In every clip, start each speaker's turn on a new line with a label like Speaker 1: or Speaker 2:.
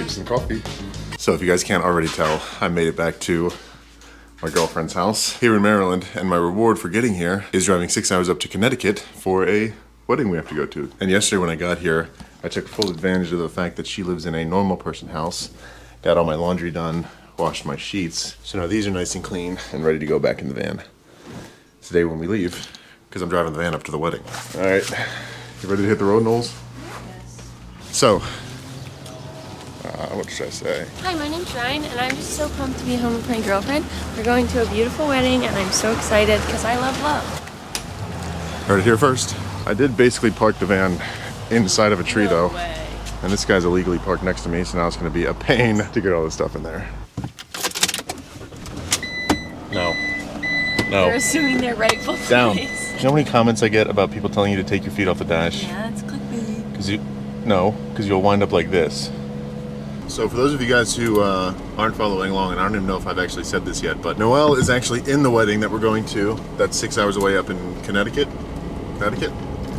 Speaker 1: Make some coffee. So if you guys can't already tell, I made it back to my girlfriend's house here in Maryland, and my reward for getting here is driving 6 hours up to Connecticut for a wedding we have to go to. And yesterday when I got here, I took full advantage of the fact that she lives in a normal person house, got all my laundry done, washed my sheets. So now these are nice and clean and ready to go back in the van today when we leave, because I'm driving the van up to the wedding. All right, you ready to hit the road, Knowles?
Speaker 2: Yes.
Speaker 1: So, what should I say?
Speaker 2: Hi, my name's Ryan, and I'm just so pumped to be home with my girlfriend. We're going to a beautiful wedding, and I'm so excited because I love love.
Speaker 1: Heard it here first. I did basically park the van inside of a tree, though.
Speaker 2: Way.
Speaker 1: And this guy's illegally parked next to me, so now it's going to be a pain to get all this stuff in there. No. No.
Speaker 2: They're assuming their rightful place.
Speaker 1: Down. You know how many comments I get about people telling you to take your feet off the dash?
Speaker 2: Yeah, it's clickbait.
Speaker 1: Because you'll wind up like this. So for those of you guys who aren't following along, and I don't even know if I've actually said this yet, but Noelle is actually in the wedding that we're going to. That's 6 hours away up in Connecticut. Connecticut?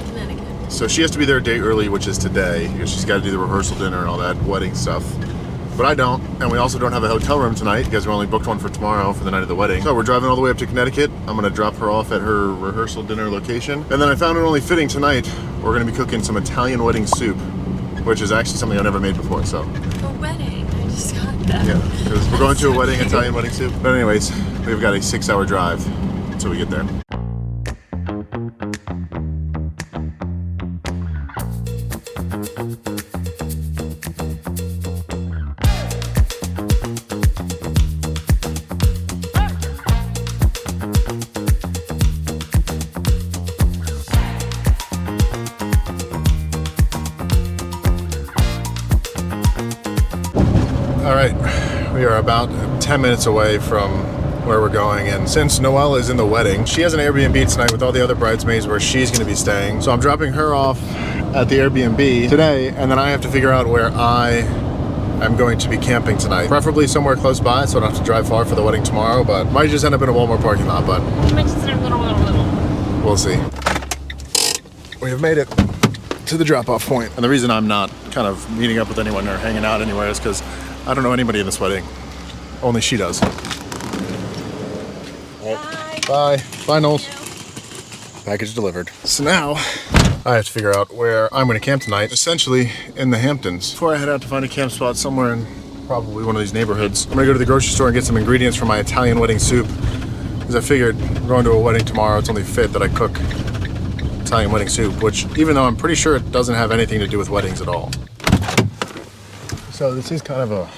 Speaker 2: Connecticut.
Speaker 1: So she has to be there a day early, which is today, because she's got to do the rehearsal dinner and all that wedding stuff. But I don't, and we also don't have a hotel room tonight because we only booked one for tomorrow for the night of the wedding. So we're driving all the way up to Connecticut. I'm gonna drop her off at her rehearsal dinner location. And then I found it only fitting tonight, we're gonna be cooking some Italian wedding soup, which is actually something I've never made before, so.
Speaker 2: A wedding, I just got that.
Speaker 1: Yeah, because we're going to a wedding, Italian wedding soup. But anyways, we've got a 6 hour drive until we get there. All right, we are about 10 minutes away from where we're going, and since Noelle is in the wedding, she has an Airbnb tonight with all the other bridesmaids where she's gonna be staying. So I'm dropping her off at the Airbnb today, and then I have to figure out where I am going to be camping tonight. Preferably somewhere close by so I don't have to drive far for the wedding tomorrow, but might just end up in a Walmart parking lot, but
Speaker 2: You might just say little.
Speaker 1: we'll see. We have made it to the drop-off point. And the reason I'm not kind of meeting up with anyone or hanging out anywhere is because I don't know anybody in this wedding. Only she does.
Speaker 2: Bye.
Speaker 1: Bye. Bye, Knowles. Package delivered. So now I have to figure out where I'm going to camp tonight, essentially in the Hamptons. Before I head out to find a camp spot somewhere in probably one of these neighborhoods, I'm going to go to the grocery store and get some ingredients for my Italian wedding soup. Because I figured we're going to a wedding tomorrow, it's only fit that I cook Italian wedding soup, which even though I'm pretty sure it doesn't have anything to do with weddings at all. So this is kind of a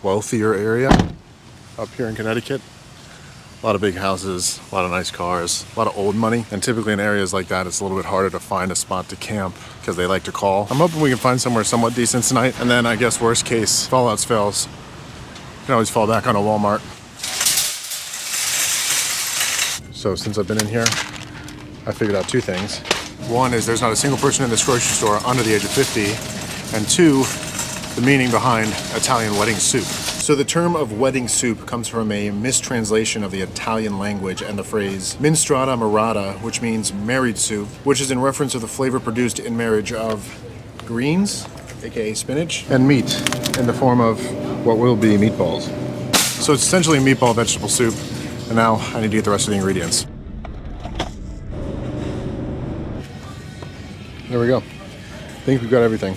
Speaker 1: wealthier area up here in Connecticut. A lot of big houses, a lot of nice cars, a lot of old money. And typically in areas like that, it's a little bit harder to find a spot to camp because they like to call. I'm hoping we can find somewhere somewhat decent tonight. And then I guess worst case, if all else fails, you can always fall back on a Walmart. So since I've been in here, I figured out two things. One is there's not a single person in this grocery store under the age of 50. And two, the meaning behind Italian wedding soup. So the term of wedding soup comes from a mistranslation of the Italian language and the phrase minstrata marata, which means married soup, which is in reference to the flavor produced in marriage of greens, aka spinach, and meat in the form of what will be meatballs. So it's essentially a meatball vegetable soup, and now I need to get the rest of the ingredients. There we go. I think we've got everything.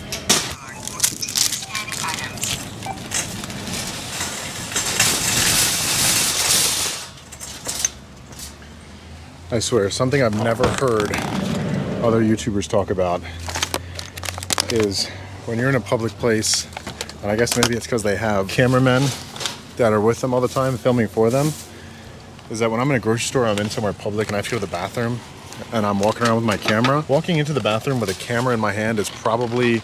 Speaker 1: I swear, something I've never heard other YouTubers talk about is when you're in a public place, and I guess maybe it's because they have cameramen that are with them all the time filming for them, is that when I'm in a grocery store, I'm in somewhere public and I have to go to the bathroom and I'm walking around with my camera. Walking into the bathroom with a camera in my hand is probably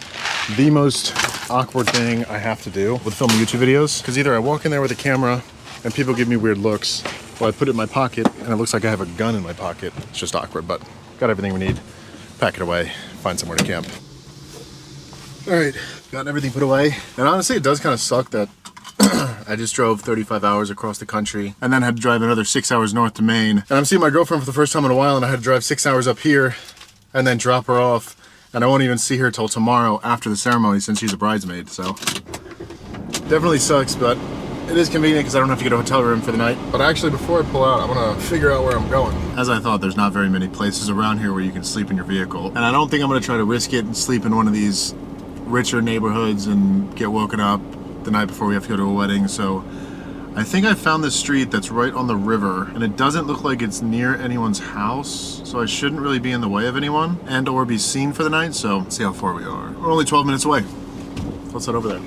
Speaker 1: the most awkward thing I have to do with filming YouTube videos, because either I walk in there with a camera and people give me weird looks, or I put it in my pocket and it looks like I have a gun in my pocket. It's just awkward, but got everything we need. Pack it away, find somewhere to camp. All right, got everything put away. And honestly, it does kind of suck that I just drove 35 hours across the country and then had to drive another 6 hours north to Maine. And I'm seeing my girlfriend for the first time in a while, and I had to drive 6 hours up here and then drop her off And I won't even see her till tomorrow after the ceremony since she's a bridesmaid, so. Definitely sucks, but it is convenient because I don't have to get a hotel room for the night. But actually, before I pull out, I want to figure out where I'm going. As I thought, there's not very many places around here where you can sleep in your vehicle. And I don't think I'm going to try to risk it and sleep in one of these richer neighborhoods and get woken up the night before we have to go to a wedding. So I think I found this street that's right on the river, and it doesn't look like it's near anyone's house, so I shouldn't really be in the way of anyone and or be seen for the night. So let's see how far we are. We're only 12 minutes away. Let's head over there.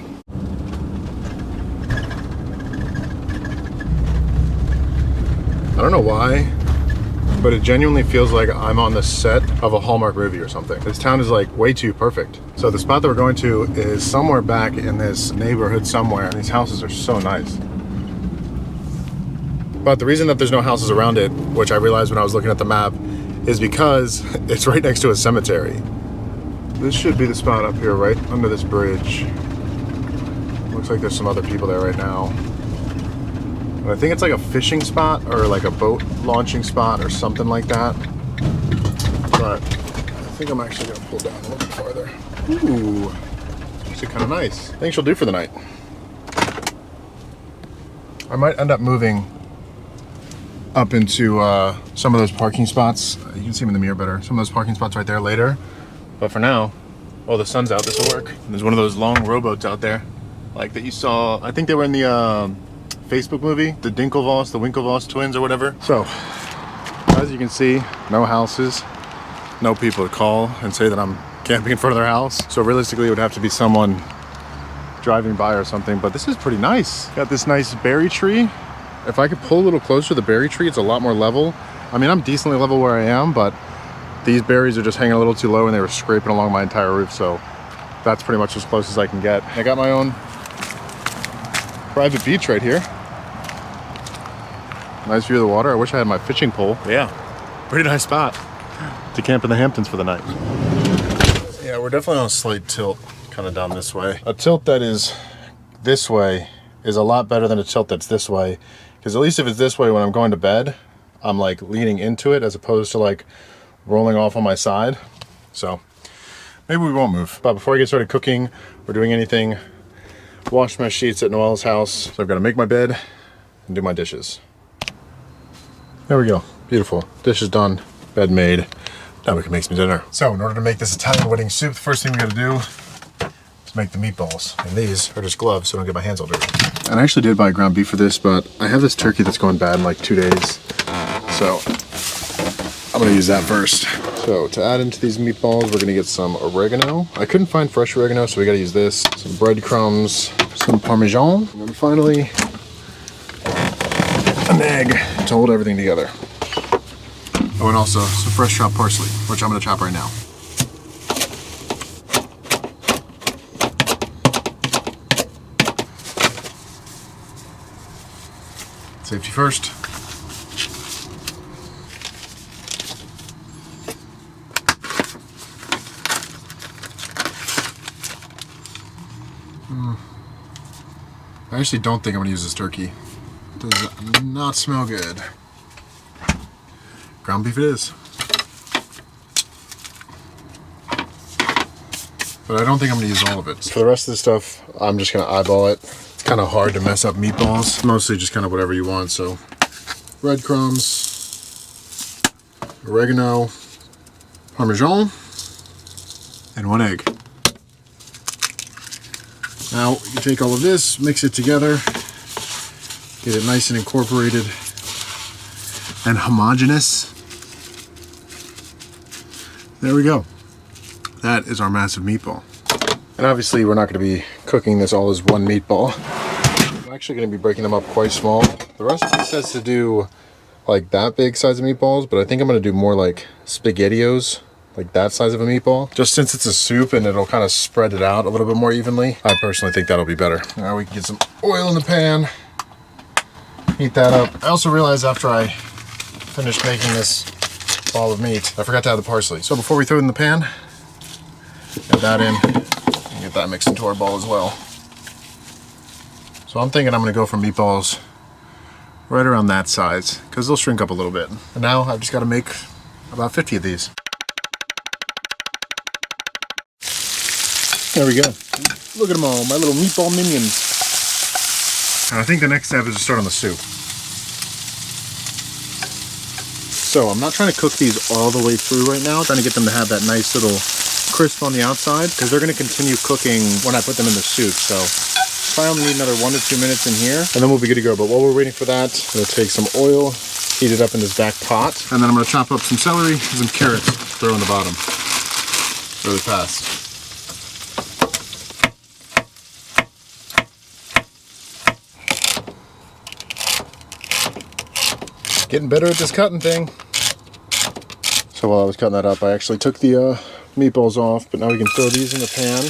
Speaker 1: I don't know why, but it genuinely feels like I'm on the set of a Hallmark movie or something. This town is like way too perfect. So the spot that we're going to is somewhere back in this neighborhood somewhere. These houses are so nice. But the reason that there's no houses around it, which I realized when I was looking at the map, is because it's right next to a cemetery. This should be the spot up here, right under this bridge. Looks like there's some other people there right now. I think it's like a fishing spot or like a boat launching spot or something like that. But I think I'm actually gonna pull down a little bit farther. Ooh, it's actually kind of nice. I think she'll do for the night. I might end up moving up into some of those parking spots. You can see them in the mirror better. Some of those parking spots right there later. But for now, oh, the sun's out, this will work. And there's one of those long rowboats out there, like that you saw. I think they were in the Facebook movie, the Winklevoss twins or whatever. So, as you can see, no houses, no people to call and say that I'm camping in front of their house. So realistically, it would have to be someone driving by or something, but this is pretty nice. Got this nice berry tree. If I could pull a little closer to the berry tree, it's a lot more level. I mean, I'm decently level where I am, but these berries are just hanging a little too low and they were scraping along my entire roof, so that's pretty much as close as I can get. I got my own private beach right here. Nice view of the water. I wish I had my fishing pole. Yeah, pretty nice spot to camp in the Hamptons for the night. Yeah, we're definitely on a slight tilt, kind of down this way. A tilt that is this way is a lot better than a tilt that's this way, because at least if it's this way when I'm going to bed, I'm like leaning into it as opposed to like rolling off on my side. So maybe we won't move. But before I get started cooking or doing anything, wash my sheets at Noelle's house. So I've got to make my bed and do my dishes. There we go. Beautiful. Dish is done. Bed made. Now we can make some dinner. So in order to make this Italian wedding soup, the first thing we got to do is make the meatballs. And these are just gloves so I don't get my hands all dirty. And I actually did buy ground beef for this, but I have this turkey that's going bad in like 2 days. So I'm going to use that first. So to add into these meatballs, we're going to get some oregano. I couldn't find fresh oregano, so we got to use this. Some breadcrumbs, some Parmesan, and then finally an egg to hold everything together. Oh, and also some fresh chopped parsley, which I'm going to chop right now. Safety first. I actually don't think I'm going to use this turkey. It does not smell good. Ground beef it is. But I don't think I'm going to use all of it. For the rest of the stuff, I'm just going to eyeball it. It's kind of hard to mess up meatballs. Mostly just kind of whatever you want. So breadcrumbs, oregano, Parmesan, and 1 egg. Now you take all of this, mix it together, get it nice and incorporated and homogeneous. There we go. That is our massive meatball. And obviously we're not going to be cooking this all as one meatball. I'm actually going to be breaking them up quite small. The recipe says to do like that big size of meatballs, but I think I'm going to do more like SpaghettiOs. Like that size of a meatball. Just since it's a soup and it'll kind of spread it out a little bit more evenly. I personally think that'll be better. Now we can get some oil in the pan. Heat that up. I also realized after I finished making this ball of meat, I forgot to add the parsley. So before we throw it in the pan, add that in and get that mixed into our ball as well. So I'm thinking I'm gonna go for meatballs right around that size because they'll shrink up a little bit. And now I've just got to make about 50 of these. There we go. Look at them all, my little meatball minions. And I think the next step is to start on the soup. So I'm not trying to cook these all the way through right now. I'm trying to get them to have that nice little crisp on the outside because they're going to continue cooking when I put them in the soup. So probably only need another 1 to 2 minutes in here and then we'll be good to go. But while we're waiting for that, I'm going to take some oil, heat it up in this back pot, and then I'm going to chop up some celery and some carrots, throw in the bottom really fast. Getting better at this cutting thing. So while I was cutting that up, I actually took the meatballs off, but now we can throw these in the pan.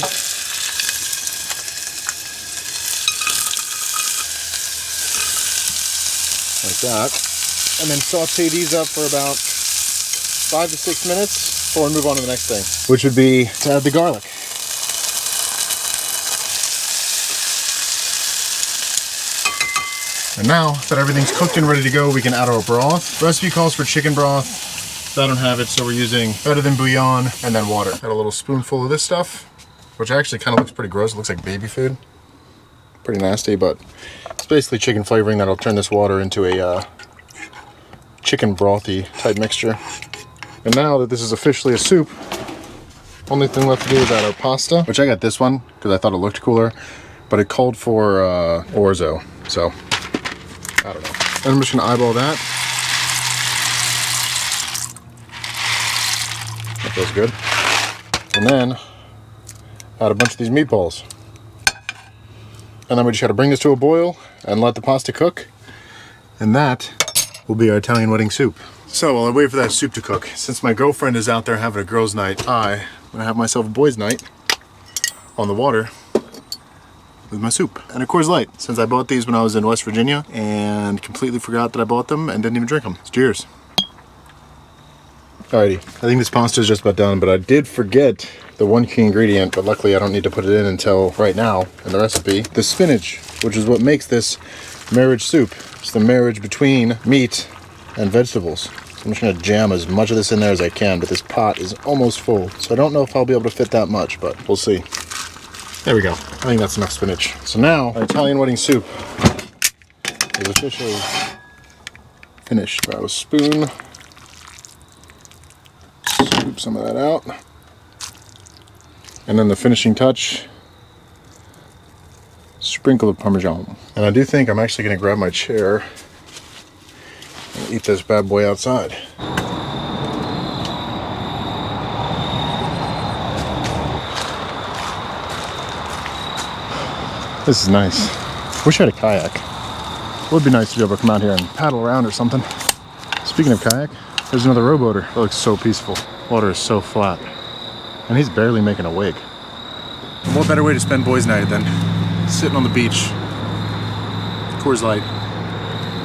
Speaker 1: Like that. And then saute these up for about 5 to 6 minutes before we move on to the next thing, which would be to add the garlic. And now that everything's cooked and ready to go, we can add our broth. The recipe calls for chicken broth. I don't have it, so we're using better than bouillon and then water. Add a little spoonful of this stuff, which actually kind of looks pretty gross. It looks like baby food. Pretty nasty, but it's basically chicken flavoring that'll turn this water into a chicken brothy type mixture. And now that this is officially a soup, only thing left to do is add our pasta, which I got this one because I thought it looked cooler, but it called for orzo, so I don't know. And I'm just gonna eyeball that. That feels good. And then add a bunch of these meatballs. And then we just gotta bring this to a boil and let the pasta cook. And that will be our Italian wedding soup. So while I wait for that soup to cook, since my girlfriend is out there having a girls' night, I'm gonna have myself a boys' night on the water with my soup and a Coors Light, since I bought these when I was in West Virginia and completely forgot that I bought them and didn't even drink them. Cheers. Alrighty, I think this pasta is just about done, but I did forget the one key ingredient, but luckily I don't need to put it in until right now in the recipe. The spinach, which is what makes this marriage soup. It's the marriage between meat and vegetables. So I'm just gonna jam as much of this in there as I can, but this pot is almost full. So I don't know if I'll be able to fit that much, but we'll see. There we go. I think that's enough spinach. So now our Italian wedding soup is officially finished. Grab a spoon, scoop some of that out. And then the finishing touch, sprinkle of Parmesan. And I do think I'm actually gonna grab my chair and eat this bad boy outside. This is nice. Wish I had a kayak. It would be nice to be able to come out here and paddle around or something. Speaking of kayak, there's another rowboater. That looks so peaceful. Water is so flat. And he's barely making a wake. What better way to spend boys' night than sitting on the beach, Coors Light,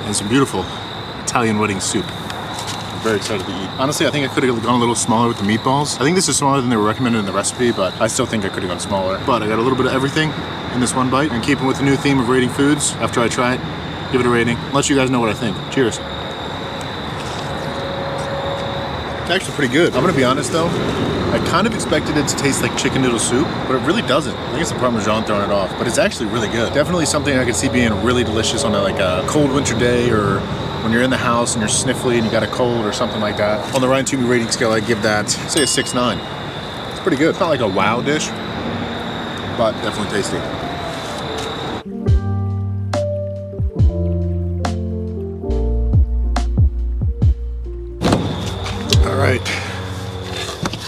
Speaker 1: and some beautiful Italian wedding soup. I'm very excited to eat. Honestly, I think I could have gone a little smaller with the meatballs. I think this is smaller than they were recommended in the recipe, but I still think I could have gone smaller. But I got a little bit of everything in this one bite, and keeping with the new theme of rating foods, after I try it, give it a rating, let you guys know what I think. Cheers. It's actually pretty good. I'm gonna be honest though, I kind of expected it to taste like chicken noodle soup, but it really doesn't. I think it's the Parmesan throwing it off, but it's actually really good. Definitely something I could see being really delicious on a cold winter day, or when you're in the house and you're sniffly and you got a cold or something like that. On the Ryan Toomey rating scale, I'd give that, say a 6.9. It's pretty good. It's not like a wow dish, but definitely tasty. All right,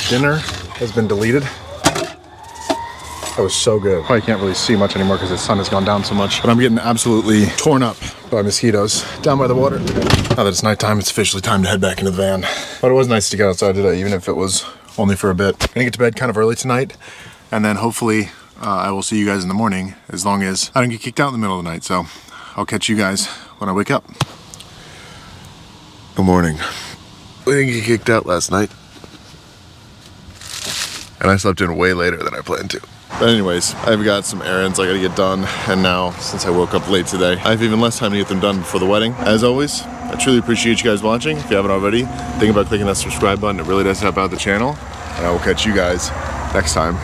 Speaker 1: dinner has been deleted. That was so good. Probably can't really see much anymore because the sun has gone down so much, but I'm getting absolutely torn up by mosquitoes down by the water. Now that it's nighttime, it's officially time to head back into the van. But it was nice to get outside today, even if it was only for a bit. I'm gonna get to bed kind of early tonight, and then hopefully I will see you guys in the morning, as long as I don't get kicked out in the middle of the night. So I'll catch you guys when I wake up. Good morning. We didn't get kicked out last night, and I slept in way later than I planned to. But anyways, I've got some errands I gotta get done, and now, since I woke up late today, I have even less time to get them done before the wedding. As always, I truly appreciate you guys watching. If you haven't already, think about clicking that subscribe button. It really does help out the channel, and I will catch you guys next time.